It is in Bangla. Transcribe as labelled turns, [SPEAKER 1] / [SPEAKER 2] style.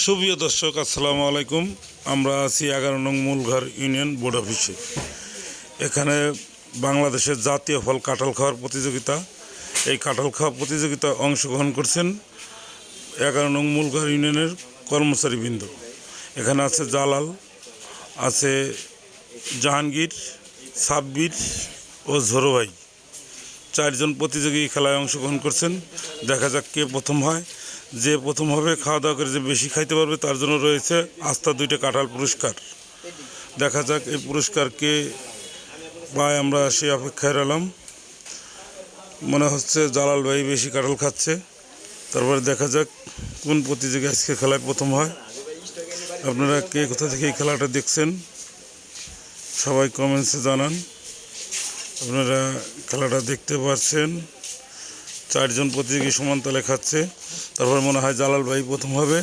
[SPEAKER 1] সুপ্রিয় দর্শক, আসসালামু আলাইকুম। আমরা আছি 11 নং মূলঘর ইউনিয়ন বোর্ড অফিসে। এখানে বাংলাদেশের জাতীয় ফল কাঁঠাল খাওয়ার প্রতিযোগিতা। এই কাঁঠাল খাওয়া প্রতিযোগিতায় অংশগ্রহণ করছেন 11 নং মূলঘর ইউনিয়নের কর্মচারীবৃন্দ। এখানে আছে জালাল, আছে জাহাঙ্গীর, সাব্বির ও ঝোরো ভাই। 4 জন প্রতিযোগী খেলায় অংশগ্রহণ করছেন। দেখা যাক কে প্রথম হয়। যে প্রথম হবে, খাওয়া দাওয়া করে যে বেশি খাইতে পারবে তার জন্য রয়েছে আস্থা 2টা কাঁঠাল পুরস্কার। দেখা যাক এই পুরস্কার কে পায়, আমরা সেই অপেক্ষায় রইলাম। মনে হচ্ছে জালাল ভাই বেশি কাঁঠাল খাচ্ছে। তারপরে দেখা যাক কোন প্রতিযোগী আজকে খেলায় প্রথম হয়। আপনারা কে কোথা থেকে এই খেলাটা দেখছেন সবাই কমেন্টসে জানান। আপনারা খেলাটা দেখতে পাচ্ছেন 4 জন প্রতিযোগী সমান তালে খাচ্ছে। তারপর মনে হয় জালাল ভাই প্রথম হবে।